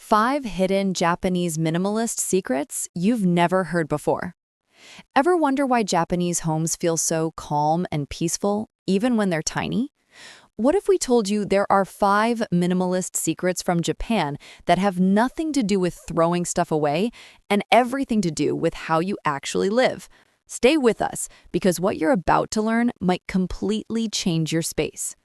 5 hidden Japanese minimalist secrets you've never heard before. Ever wonder why Japanese homes feel so calm and peaceful, even when they're tiny? What if we told you there are 5 minimalist secrets from Japan that have nothing to do with throwing stuff away and everything to do with how you actually live? Stay with us, because what you're about to learn might completely change your space.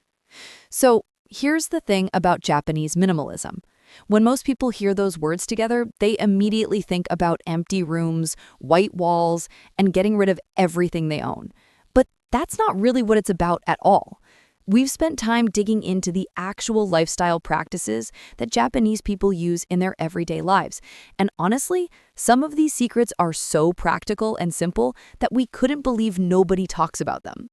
So, here's the thing about Japanese minimalism. When most people hear those words together, they immediately think about empty rooms, white walls, and getting rid of everything they own. But that's not really what it's about at all. We've spent time digging into the actual lifestyle practices that Japanese people use in their everyday lives. And honestly, some of these secrets are so practical and simple that we couldn't believe nobody talks about them.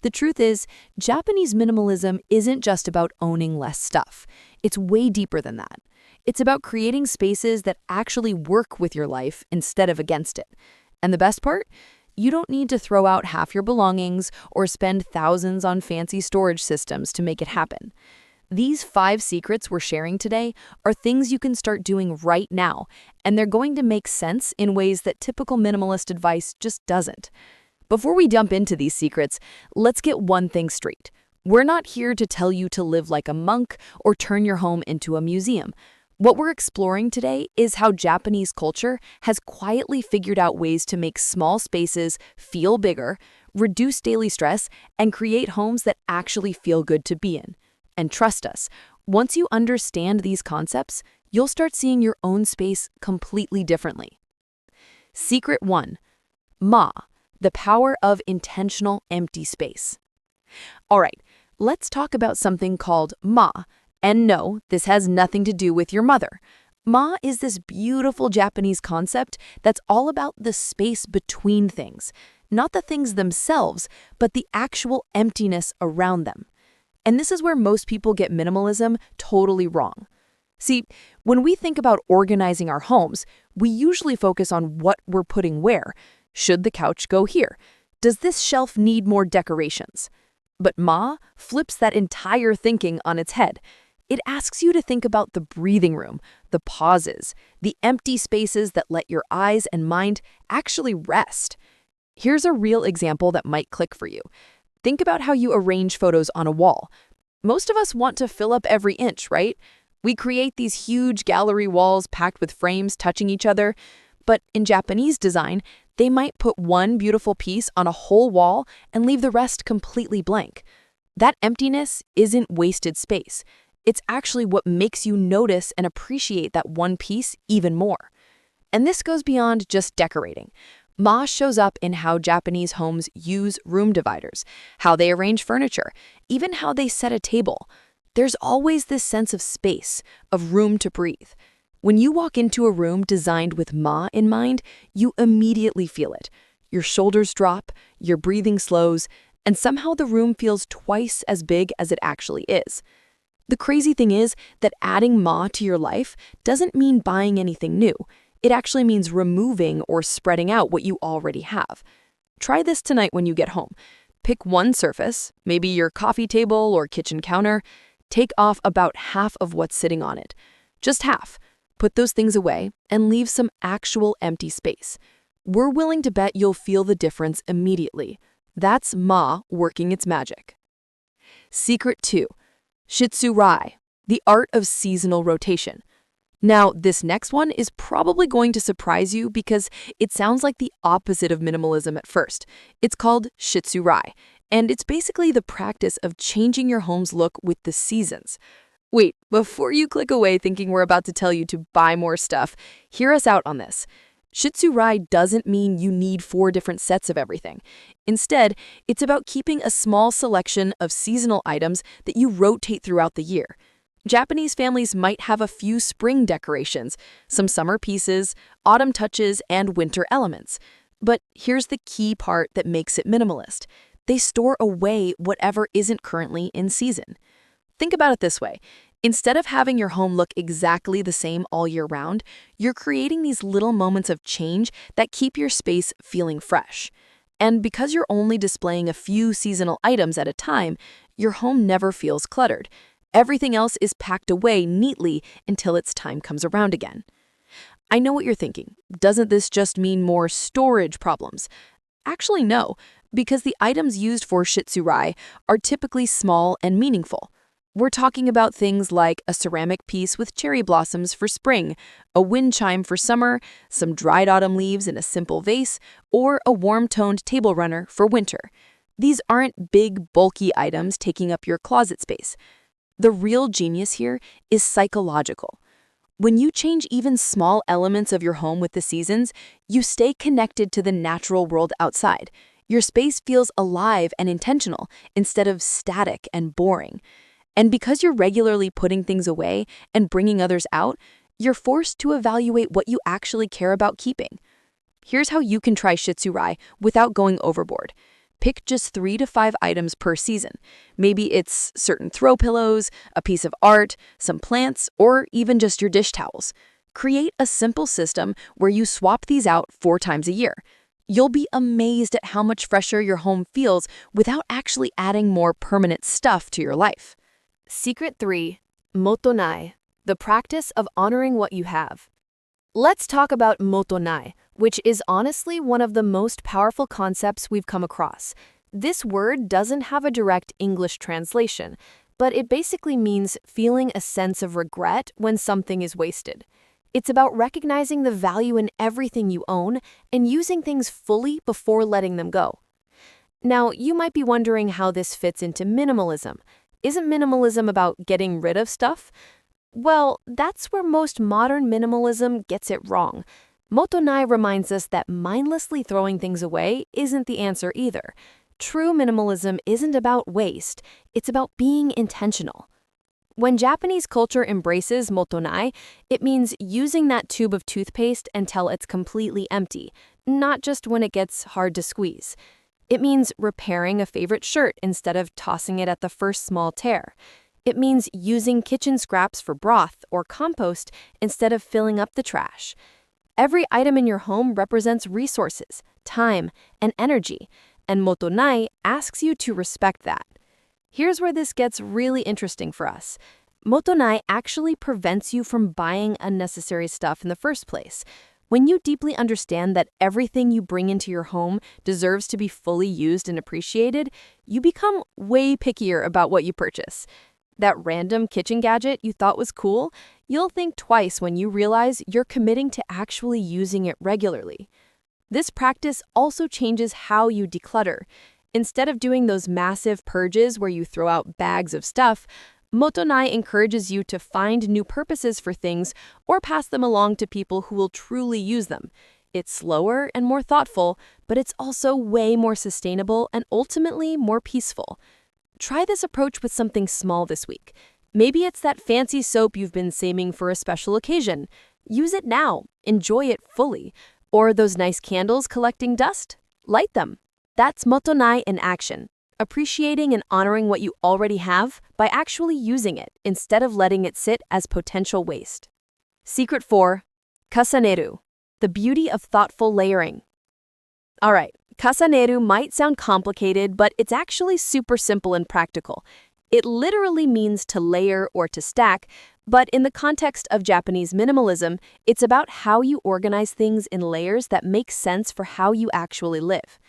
The truth is, Japanese minimalism isn't just about owning less stuff. It's way deeper than that. It's about creating spaces that actually work with your life instead of against it. And the best part? You don't need to throw out half your belongings or spend thousands on fancy storage systems to make it happen. These 5 secrets we're sharing today are things you can start doing right now, and they're going to make sense in ways that typical minimalist advice just doesn't. Before we jump into these secrets, let's get one thing straight. We're not here to tell you to live like a monk or turn your home into a museum. What we're exploring today is how Japanese culture has quietly figured out ways to make small spaces feel bigger, reduce daily stress, and create homes that actually feel good to be in. And trust us, once you understand these concepts, you'll start seeing your own space completely differently. Secret 1. The power of intentional empty space. All right, let's talk about something called ma. And no, this has nothing to do with your mother. Ma is this beautiful Japanese concept that's all about the space between things, not the things themselves, but the actual emptiness around them. And this is where most people get minimalism totally wrong. See, when we think about organizing our homes, we usually focus on what we're putting where. Should the couch go here? Does this shelf need more decorations? But Ma flips that entire thinking on its head. It asks you to think about the breathing room, the pauses, the empty spaces that let your eyes and mind actually rest. Here's a real example that might click for you. Think about how you arrange photos on a wall. Most of us want to fill up every inch, right? We create these huge gallery walls packed with frames touching each other. But in Japanese design, they might put one beautiful piece on a whole wall and leave the rest completely blank. That emptiness isn't wasted space. It's actually what makes you notice and appreciate that one piece even more. And this goes beyond just decorating. Ma shows up in how Japanese homes use room dividers, how they arrange furniture, even how they set a table. There's always this sense of space, of room to breathe. When you walk into a room designed with Ma in mind, you immediately feel it. Your shoulders drop, your breathing slows, and somehow the room feels twice as big as it actually is. The crazy thing is that adding Ma to your life doesn't mean buying anything new. It actually means removing or spreading out what you already have. Try this tonight when you get home. Pick one surface, maybe your coffee table or kitchen counter. Take off about half of what's sitting on it. Just half. Put those things away and leave some actual empty space. We're willing to bet you'll feel the difference immediately. That's Ma working its magic. Secret 2. Shitsurai, the art of seasonal rotation. Now, this next one is probably going to surprise you because it sounds like the opposite of minimalism at first. It's called Shitsurai, and it's basically the practice of changing your home's look with the seasons. Wait, before you click away thinking we're about to tell you to buy more stuff, hear us out on this. Shitsurai doesn't mean you need 4 different sets of everything. Instead, it's about keeping a small selection of seasonal items that you rotate throughout the year. Japanese families might have a few spring decorations, some summer pieces, autumn touches, and winter elements. But here's the key part that makes it minimalist. They store away whatever isn't currently in season. Think about it this way. Instead of having your home look exactly the same all year round, you're creating these little moments of change that keep your space feeling fresh. And because you're only displaying a few seasonal items at a time, your home never feels cluttered. Everything else is packed away neatly until its time comes around again. I know what you're thinking. Doesn't this just mean more storage problems? Actually, no, because the items used for Shitsurai are typically small and meaningful. We're talking about things like a ceramic piece with cherry blossoms for spring, a wind chime for summer, some dried autumn leaves in a simple vase, or a warm-toned table runner for winter. These aren't big, bulky items taking up your closet space. The real genius here is psychological. When you change even small elements of your home with the seasons, you stay connected to the natural world outside. Your space feels alive and intentional instead of static and boring. And because you're regularly putting things away and bringing others out, you're forced to evaluate what you actually care about keeping. Here's how you can try Shitsurai without going overboard. Pick just 3 to 5 items per season. Maybe it's certain throw pillows, a piece of art, some plants, or even just your dish towels. Create a simple system where you swap these out 4 times a year. You'll be amazed at how much fresher your home feels without actually adding more permanent stuff to your life. Secret 3. Mottainai, the practice of honoring what you have. Let's talk about Mottainai, which is honestly one of the most powerful concepts we've come across. This word doesn't have a direct English translation, but it basically means feeling a sense of regret when something is wasted. It's about recognizing the value in everything you own and using things fully before letting them go. Now, you might be wondering how this fits into minimalism. Isn't minimalism about getting rid of stuff? Well, that's where most modern minimalism gets it wrong. Mottainai reminds us that mindlessly throwing things away isn't the answer either. True minimalism isn't about waste, it's about being intentional. When Japanese culture embraces Mottainai, it means using that tube of toothpaste until it's completely empty, not just when it gets hard to squeeze. It means repairing a favorite shirt instead of tossing it at the first small tear. It means using kitchen scraps for broth or compost instead of filling up the trash. Every item in your home represents resources, time, and energy, and Mottainai asks you to respect that. Here's where this gets really interesting for us. Mottainai actually prevents you from buying unnecessary stuff in the first place. When you deeply understand that everything you bring into your home deserves to be fully used and appreciated, you become way pickier about what you purchase. That random kitchen gadget you thought was cool, you'll think twice when you realize you're committing to actually using it regularly. This practice also changes how you declutter. Instead of doing those massive purges where you throw out bags of stuff, Mottainai encourages you to find new purposes for things or pass them along to people who will truly use them. It's slower and more thoughtful, but it's also way more sustainable and ultimately more peaceful. Try this approach with something small this week. Maybe it's that fancy soap you've been saving for a special occasion. Use it now. Enjoy it fully. Or those nice candles collecting dust? Light them. That's Mottainai in action. Appreciating and honoring what you already have by actually using it instead of letting it sit as potential waste. Secret 4. Kasaneru, the beauty of thoughtful layering. All right. Kasaneru might sound complicated, but it's actually super simple and practical. It literally means to layer or to stack, but in the context of Japanese minimalism, it's about how you organize things in layers that make sense for how you actually live.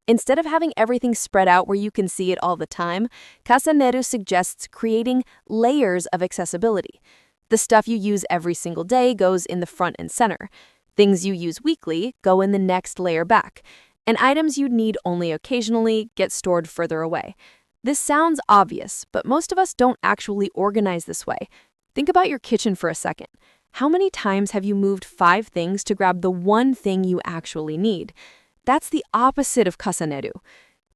Instead of having everything spread out where you can see it all the time, Kasaneru suggests creating layers of accessibility. The stuff you use every single day goes in the front and center. Things you use weekly go in the next layer back. And items you'd need only occasionally get stored further away. This sounds obvious, but most of us don't actually organize this way. Think about your kitchen for a second. How many times have you moved 5 things to grab the one thing you actually need? That's the opposite of Kasaneru.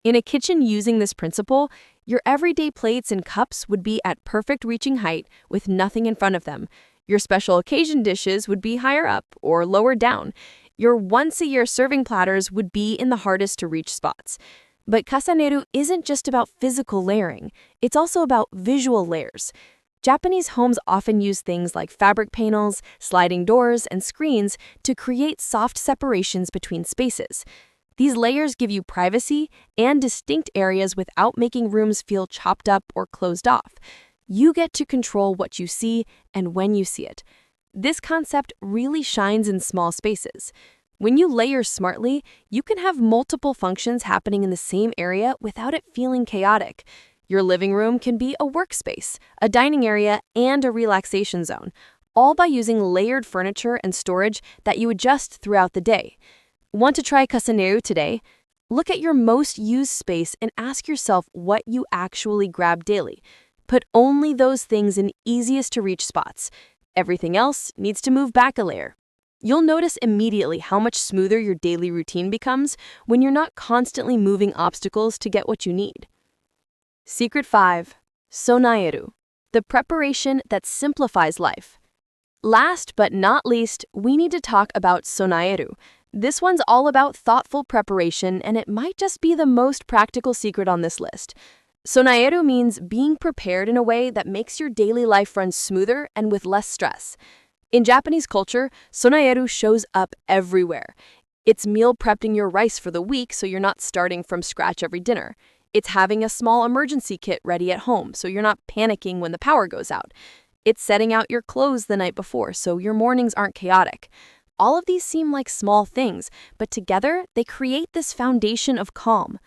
In a kitchen using this principle, your everyday plates and cups would be at perfect reaching height with nothing in front of them. Your special occasion dishes would be higher up or lower down. Your once-a-year serving platters would be in the hardest to reach spots. But Kasaneru isn't just about physical layering, it's also about visual layers. Japanese homes often use things like fabric panels, sliding doors, and screens to create soft separations between spaces. These layers give you privacy and distinct areas without making rooms feel chopped up or closed off. You get to control what you see and when you see it. This concept really shines in small spaces. When you layer smartly, you can have multiple functions happening in the same area without it feeling chaotic. Your living room can be a workspace, a dining area, and a relaxation zone, all by using layered furniture and storage that you adjust throughout the day. Want to try Kasaneru today? Look at your most used space and ask yourself what you actually grab daily. Put only those things in easiest to reach spots. Everything else needs to move back a layer. You'll notice immediately how much smoother your daily routine becomes when you're not constantly moving obstacles to get what you need. Secret 5. Sonaeru, the preparation that simplifies life. Last but not least, we need to talk about Sonaeru. This one's all about thoughtful preparation, and it might just be the most practical secret on this list. Sonaeru means being prepared in a way that makes your daily life run smoother and with less stress. In Japanese culture, Sonaeru shows up everywhere. It's meal prepping your rice for the week so you're not starting from scratch every dinner. It's having a small emergency kit ready at home so you're not panicking when the power goes out. It's setting out your clothes the night before so your mornings aren't chaotic. All of these seem like small things, but together they create this foundation of calm.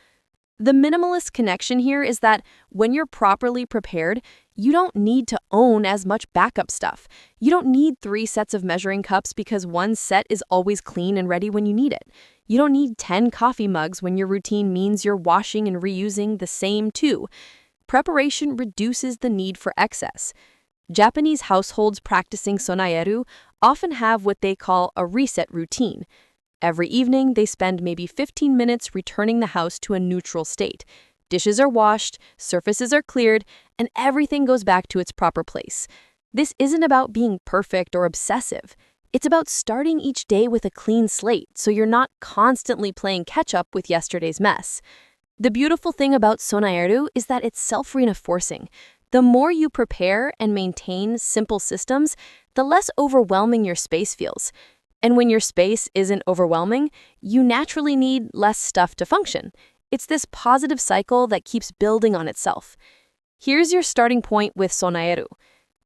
The minimalist connection here is that when you're properly prepared, you don't need to own as much backup stuff. You don't need 3 sets of measuring cups because one set is always clean and ready when you need it. You don't need 10 coffee mugs when your routine means you're washing and reusing the same 2. Preparation reduces the need for excess. Japanese households practicing Sonaeru often have what they call a reset routine. Every evening, they spend maybe 15 minutes returning the house to a neutral state. Dishes are washed, surfaces are cleared, and everything goes back to its proper place. This isn't about being perfect or obsessive. It's about starting each day with a clean slate so you're not constantly playing catch-up with yesterday's mess. The beautiful thing about Sonaeru is that it's self-reinforcing. The more you prepare and maintain simple systems, the less overwhelming your space feels. And when your space isn't overwhelming, you naturally need less stuff to function. It's this positive cycle that keeps building on itself. Here's your starting point with Sonaeru.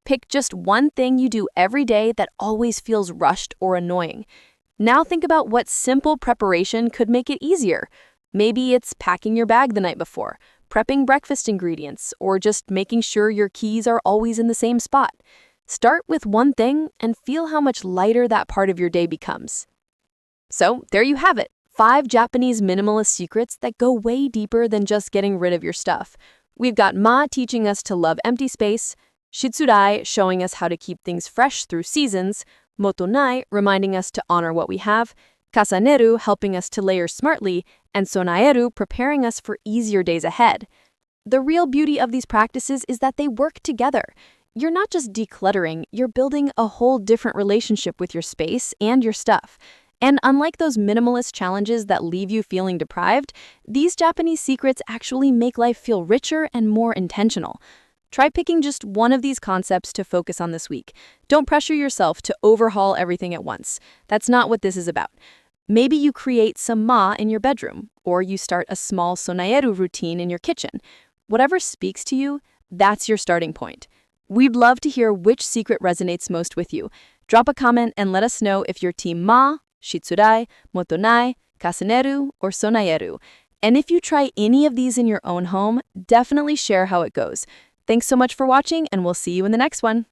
Pick just one thing you do every day that always feels rushed or annoying. Now think about what simple preparation could make it easier. Maybe it's packing your bag the night before, prepping breakfast ingredients, or just making sure your keys are always in the same spot. Start with one thing and feel how much lighter that part of your day becomes. So, there you have it. 5 Japanese minimalist secrets that go way deeper than just getting rid of your stuff. We've got Ma teaching us to love empty space, Shitsurai showing us how to keep things fresh through seasons, Mottainai reminding us to honor what we have, Kasaneru helping us to layer smartly, and Sonaeru preparing us for easier days ahead. The real beauty of these practices is that they work together. You're not just decluttering, you're building a whole different relationship with your space and your stuff. And unlike those minimalist challenges that leave you feeling deprived, these Japanese secrets actually make life feel richer and more intentional. Try picking just one of these concepts to focus on this week. Don't pressure yourself to overhaul everything at once. That's not what this is about. Maybe you create some ma in your bedroom, or you start a small Sonaeru routine in your kitchen. Whatever speaks to you, that's your starting point. We'd love to hear which secret resonates most with you. Drop a comment and let us know if you're team ma, Shitsurai, Mottainai, Kasaneru, or Sonaeru. And if you try any of these in your own home, definitely share how it goes. Thanks so much for watching, and we'll see you in the next one.